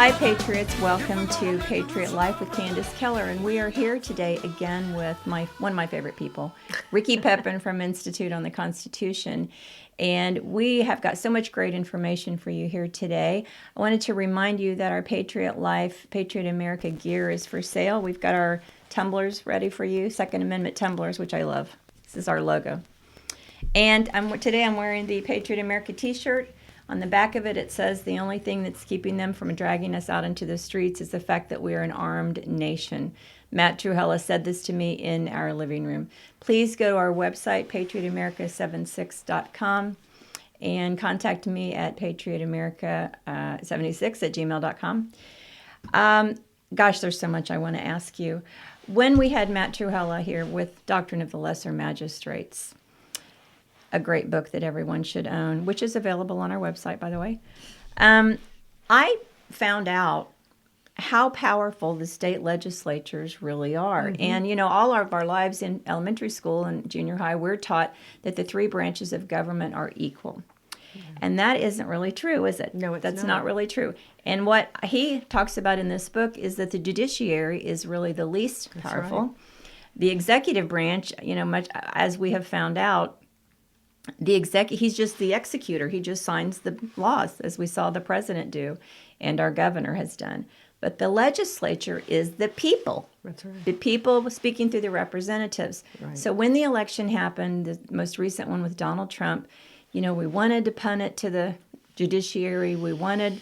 Hi, Patriots. Welcome to Patriot Life with Candace Keller. And we are here today again with one of my favorite people, Ricki Pepin from Institute on the Constitution. And we have got so much great information for you here today. I wanted to remind you that our Patriot Life, Patriot America gear is for sale. We've got our tumblers ready for you, Second Amendment tumblers, which I love. This is our logo. And today I'm wearing the Patriot America t-shirt. On the back of it, it says the only thing that's keeping them from dragging us out into the streets is the fact that we are an armed nation. Matt Trewhella said this to me in our living room. Please go to our website, patriotamerica76.com, and contact me at patriotamerica76@gmail.com. Gosh, there's so much I want to ask you. When we had Matt Trewhella here with Doctrine of the Lesser Magistrates, a great book that everyone should own, which is available on our website, by the way. I found out how powerful the state legislatures really are. Mm-hmm. And, you know, all of our lives in elementary school and junior high, we're taught that the three branches of government are equal. Yeah. And that isn't really true, is it? No, That's not really true. And what he talks about in this book is that the judiciary is really the least powerful. Right. The executive branch, you know, much as we have found out, he's just the executor. He just signs the laws, as we saw the president do and our governor has done. But the legislature is the people. That's right. The people speaking through the representatives. Right. So when the election happened, the most recent one with Donald Trump, you know, we wanted to punt it to the judiciary. We wanted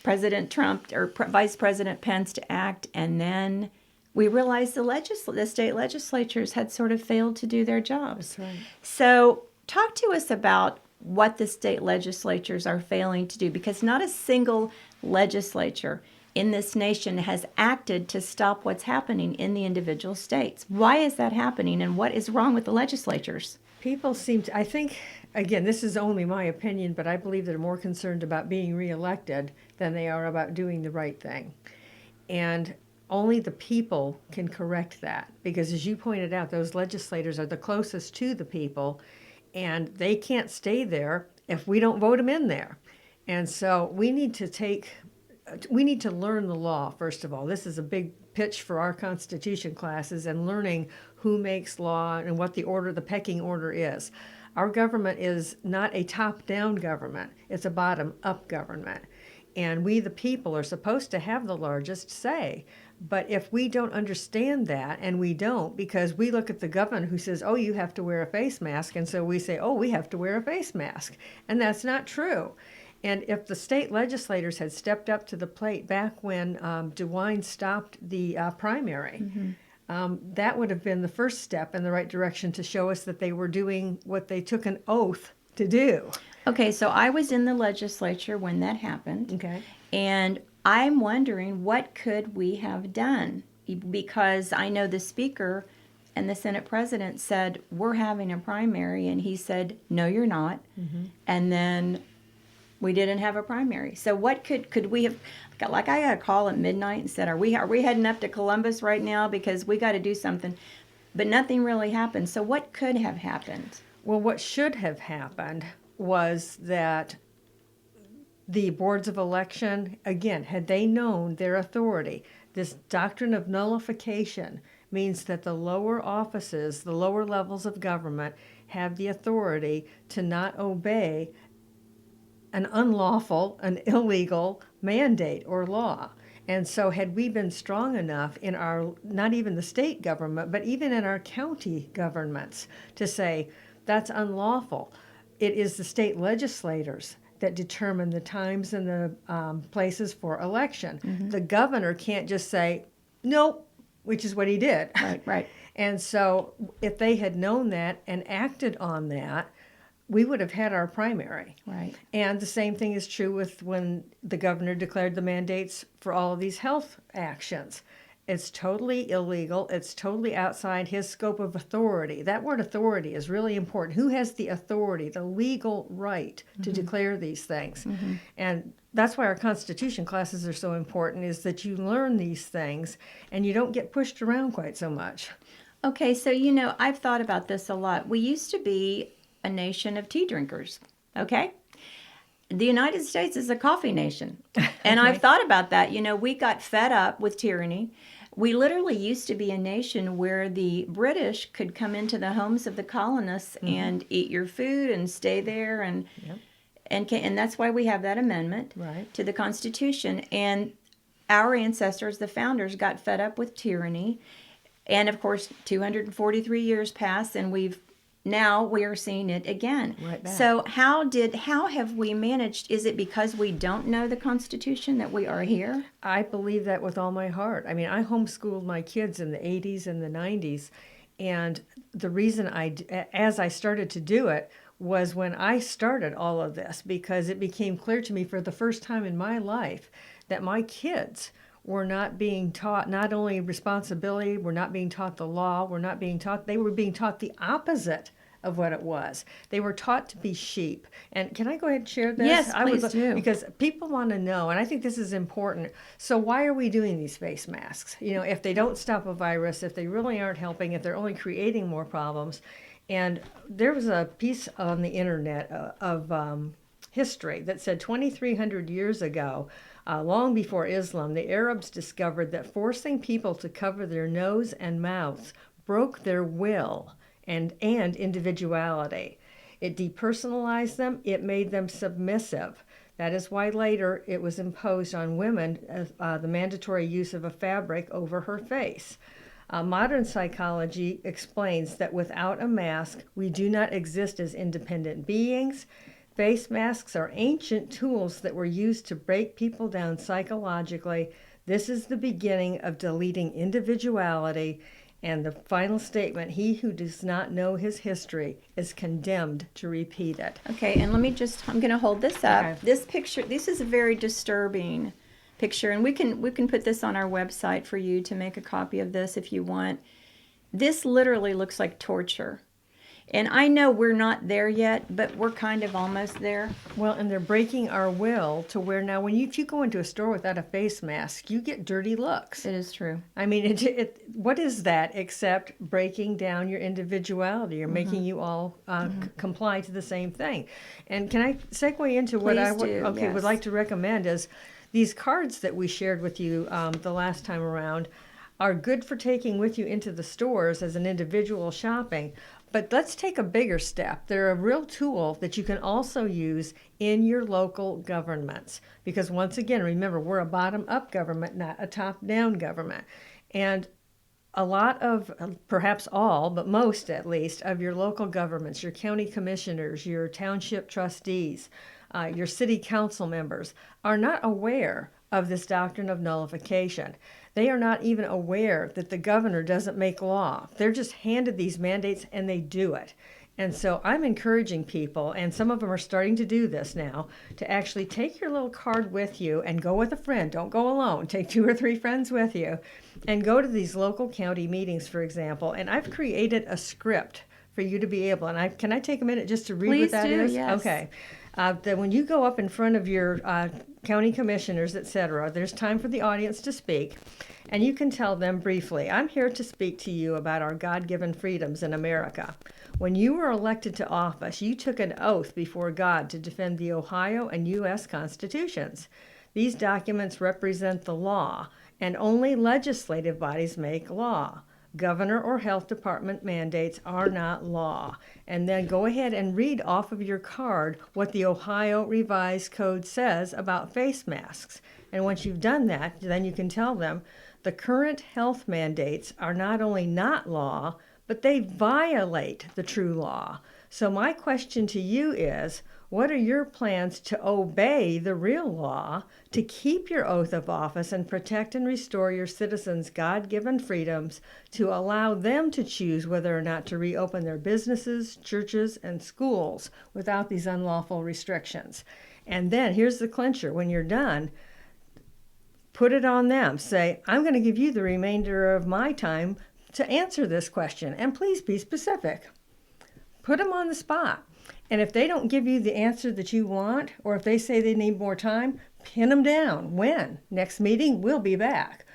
President Trump or Vice President Pence to act, and then we realized the state legislatures had sort of failed to do their jobs. That's right. So talk to us about what the state legislatures are failing to do, because not a single legislature in this nation has acted to stop what's happening in the individual states. Why is that happening, and what is wrong with the legislatures? People seem to, I think, again, this is only my opinion, but I believe they're more concerned about being reelected than they are about doing the right thing. And only the people can correct that, because as you pointed out, those legislators are the closest to the people, and they can't stay there if we don't vote them in there. And so we need to learn the law, first of all. This is a big pitch for our Constitution classes, and learning who makes law and what the pecking order is. Our government is not a top-down government. It's a bottom-up government. And we, the people, are supposed to have the largest say. But if we don't understand that, and we don't, because we look at the governor who says, oh, you have to wear a face mask, and so we say, oh, we have to wear a face mask. And that's not true. And if the state legislators had stepped up to the plate back when DeWine stopped the primary, that would have been the first step in the right direction to show us that they were doing what they took an oath to do. Okay, so I was in the legislature when that happened. Okay. And I'm wondering, what could we have done? Because I know the Speaker and the Senate President said, we're having a primary, and he said, no, you're not. Mm-hmm. And then we didn't have a primary. So what could we have, like I got a call at midnight and said, are we heading up to Columbus right now because we got to do something? But nothing really happened. So what could have happened? Well, what should have happened was that the boards of election, again, had they known their authority, this doctrine of nullification means that the lower offices, the lower levels of government, have the authority to not obey an unlawful, an illegal mandate or law. And so had we been strong enough in our, not even the state government, but even in our county governments, to say, that's unlawful. It is the state legislators that determine the times and the places for election. Mm-hmm. The governor can't just say, nope, which is what he did. Right. And so if they had known that and acted on that, we would have had our primary. Right. And the same thing is true with when the governor declared the mandates for all of these health actions. It's totally illegal. It's totally outside his scope of authority. That word authority is really important. Who has the authority, the legal right to declare these things? Mm-hmm. And that's why our Constitution classes are so important, is that you learn these things and you don't get pushed around quite so much. Okay, so, you know, I've thought about this a lot. We used to be a nation of tea drinkers, okay? the United States is a coffee nation. And Okay. I've thought about that. You know, we got fed up with tyranny. We literally used to be a nation where the British could come into the homes of the colonists and eat your food and stay there, Yep. and that's why we have that amendment Right. to the Constitution. And our ancestors, the founders, got fed up with tyranny. And of course, 243 years pass, and now we are seeing it again. Right back. So how have we managed? Is it because we don't know the Constitution that we are here? I believe that with all my heart. I mean, I homeschooled my kids in the 80s and the 90s, and the reason as I started to do it was when I started all of this, because it became clear to me for the first time in my life that my kids were not being taught not only responsibility, were not being taught the law, they were being taught the opposite of what it was. They were taught to be sheep. And can I go ahead and share this? Yes, please do. Because people want to know, and I think this is important. So why are we doing these face masks? You know, if they don't stop a virus, if they really aren't helping, if they're only creating more problems. And there was a piece on the internet of history that said 2,300 years ago, long before Islam, the Arabs discovered that forcing people to cover their nose and mouths broke their will and individuality. It depersonalized them. It made them submissive. That is why later it was imposed on women the mandatory use of a fabric over her face. Modern psychology explains that without a mask, we do not exist as independent beings. Face masks are ancient tools that were used to break people down psychologically. This is the beginning of deleting individuality. And the final statement, he who does not know his history is condemned to repeat it. Okay, and I'm going to hold this up. Okay. This is a very disturbing picture, and we can put this on our website for you to make a copy of this if you want. This literally looks like torture. And I know we're not there yet, but we're kind of almost there. Well, and they're breaking our will to where now if you go into a store without a face mask, you get dirty looks. It is true. I mean, what is that except breaking down your individuality or making you all comply to the same thing? And can I segue into what I yes. would like to recommend is these cards that we shared with you the last time around are good for taking with you into the stores as an individual shopping. But let's take a bigger step. They're a real tool that you can also use in your local governments. Because once again, remember, we're a bottom-up government, not a top-down government. And a lot of, perhaps all, but most at least, of your local governments, your county commissioners, your township trustees, your city council members, are not aware of this doctrine of nullification. They are not even aware that the governor doesn't make law. They're just handed these mandates and they do it. And so I'm encouraging people, and some of them are starting to do this now, to actually take your little card with you and go with a friend. Don't go alone. Take 2 or 3 friends with you and go to these local county meetings, for example. And I've created a script for you to be able, and can I take a minute just to read what that is? Yes. Okay. That when you go up in front of your county commissioners, etc., there's time for the audience to speak, and you can tell them briefly, I'm here to speak to you about our God-given freedoms in America. When you were elected to office, you took an oath before God to defend the Ohio and U.S. constitutions. These documents represent the law, and only legislative bodies make law. Governor or health department mandates are not law. And then go ahead and read off of your card what the Ohio Revised Code says about face masks. And once you've done that, then you can tell them the current health mandates are not only not law, but they violate the true law. So my question to you is, what are your plans to obey the real law, to keep your oath of office and protect and restore your citizens' God-given freedoms, to allow them to choose whether or not to reopen their businesses, churches, and schools without these unlawful restrictions? And then here's the clincher. When you're done, put it on them. Say, I'm going to give you the remainder of my time to answer this question, and please be specific. Put them on the spot. And if they don't give you the answer that you want, or if they say they need more time, pin them down. When? Next meeting, we'll be back.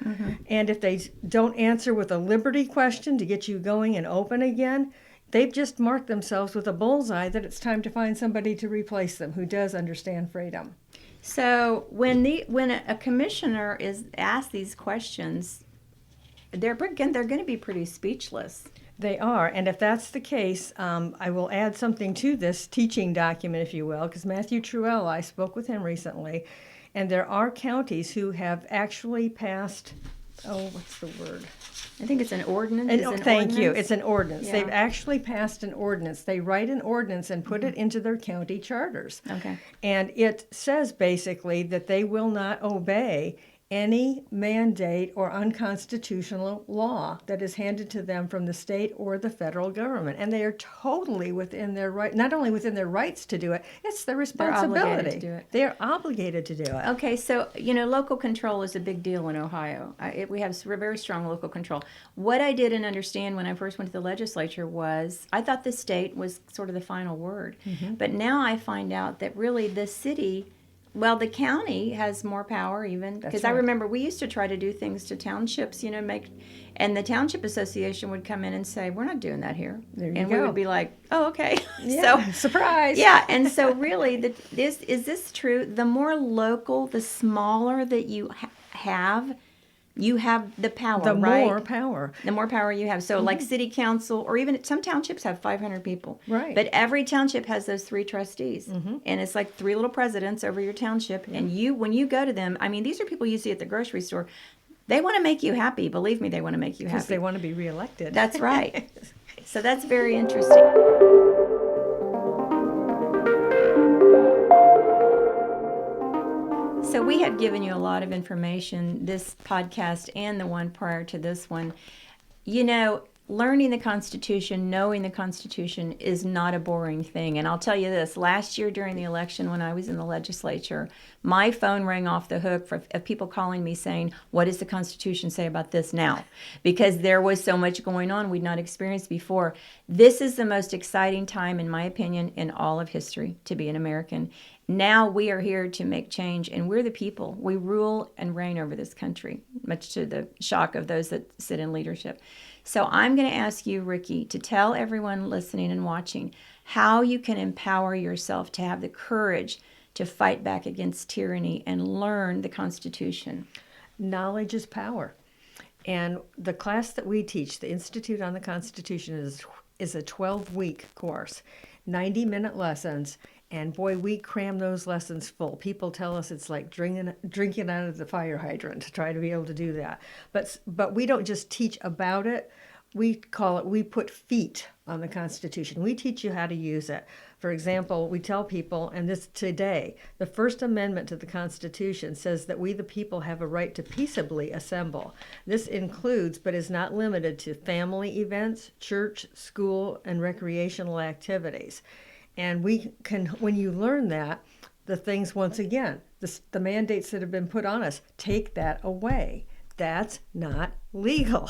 And if they don't answer with a liberty question to get you going and open again, they've just marked themselves with a bullseye that it's time to find somebody to replace them who does understand freedom. So when a commissioner is asked these questions, they're going to be pretty speechless. They are, and if that's the case, I will add something to this teaching document, if you will, because Matthew Truell, I spoke with him recently, and there are counties who have actually passed, what's the word? I think it's an ordinance. Thank you. It's an ordinance. Yeah. They've actually passed an ordinance. They write an ordinance and put it into their county charters. Okay. And it says basically that they will not obey any mandate or unconstitutional law that is handed to them from the state or the federal government. And they are totally within their right, not only within their rights to do it, it's their responsibility. They're obligated to do it. They are obligated to do it. Okay, so, local control is a big deal in Ohio. We have very strong local control. What I didn't understand when I first went to the legislature was I thought the state was sort of the final word. Mm-hmm. But now I find out that really the city, well, the county has more power even, because I remember we used to try to do things to townships, and the township association would come in and say, "We're not doing that here," and we would be like, "Oh, okay." Yeah, so surprise. Yeah, and so really, is this true? The more local, the smaller that you have. You have the power, the right? more power. The more power you have. So like city council, or even some townships have 500 people. Right. But every township has those 3 trustees. Mm-hmm. And it's like 3 little presidents over your township. Mm-hmm. And when you go to them, these are people you see at the grocery store. They want to make you happy. Believe me, they want to make you happy. Because they want to be reelected. That's right. So that's very interesting. So we have given you a lot of information, this podcast and the one prior to this one. Learning the Constitution, knowing the Constitution is not a boring thing. And I'll tell you this, last year during the election when I was in the legislature, my phone rang off the hook of people calling me saying, "What does the Constitution say about this now?" Because there was so much going on we'd not experienced before. This is the most exciting time, in my opinion, in all of history to be an American. Now we are here to make change, and we're the people. We rule and reign over this country, much to the shock of those that sit in leadership. So I'm going to ask you, Ricki, to tell everyone listening and watching how you can empower yourself to have the courage to fight back against tyranny and learn the Constitution. Knowledge is power. And the class that we teach, the Institute on the Constitution, is a 12-week course, 90-minute lessons. And boy, we cram those lessons full. People tell us it's like drinking out of the fire hydrant to try to be able to do that. But we don't just teach about it. We put feet on the Constitution. We teach you how to use it. For example, we tell people, and this today, the First Amendment to the Constitution says that we the people have a right to peaceably assemble. This includes, but is not limited to, family events, church, school, and recreational activities. And we can, when you learn that, the things, once again, the mandates that have been put on us, take that away. That's not legal.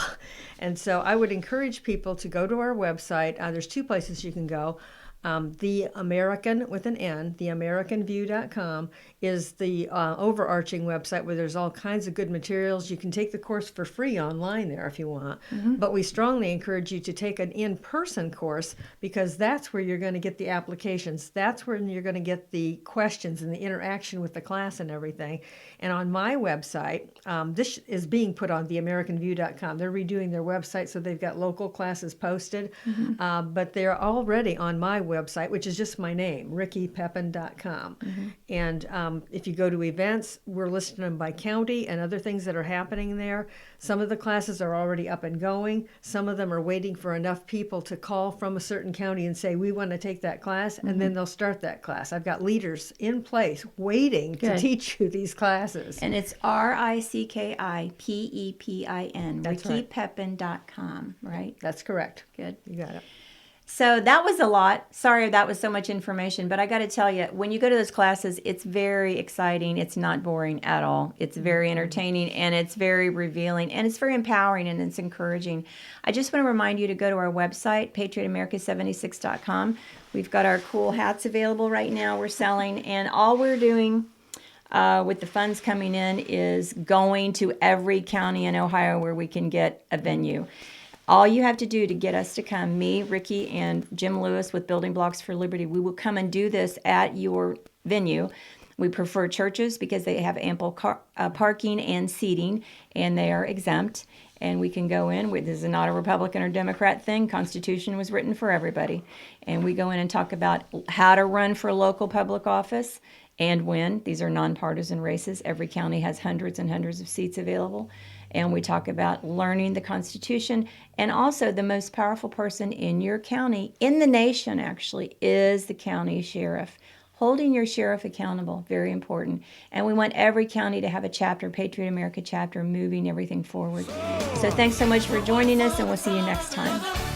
And so I would encourage people to go to our website. There's 2 places you can go. The American, with an N, theamericanview.com is the overarching website where there's all kinds of good materials. You can take the course for free online there if you want. Mm-hmm. But we strongly encourage you to take an in-person course because that's where you're going to get the applications. That's where you're going to get the questions and the interaction with the class and everything. And on my website, this is being put on theamericanview.com. They're redoing their website, so they've got local classes posted. Mm-hmm. But they're already on my website, which is just my name, rickipepin.com. Mm-hmm. And if you go to events, we're listing them by county and other things that are happening there. Some of the classes are already up and going. Some of them are waiting for enough people to call from a certain county and say, we want to take that class, mm-hmm. and then they'll start that class. I've got leaders in place waiting to teach you these classes. And it's RICKIPEPIN, That's right. RickiPepin.com, right? That's correct. Good. You got it. So that was a lot. Sorry that was so much information, but I got to tell you, when you go to those classes, it's very exciting. It's not boring at all. It's very entertaining, and it's very revealing, and it's very empowering, and it's encouraging. I just want to remind you to go to our website, patriotamerica76.com. We've got our cool hats available right now we're selling, and all we're doing with the funds coming in is going to every county in Ohio where we can get a venue. All you have to do to get us to come, me, Ricki, and Jim Lewis with Building Blocks for Liberty, we will come and do this at your venue. We prefer churches because they have ample parking and seating, and they are exempt. And we can go in. This is not a Republican or Democrat thing. Constitution was written for everybody. And we go in and talk about how to run for local public office and win. These are nonpartisan races. Every county has hundreds and hundreds of seats available. And we talk about learning the Constitution. And also, the most powerful person in your county, in the nation actually, is the county sheriff. Holding your sheriff accountable, very important. And we want every county to have a chapter, Patriot America chapter, moving everything forward. So thanks so much for joining us, and we'll see you next time.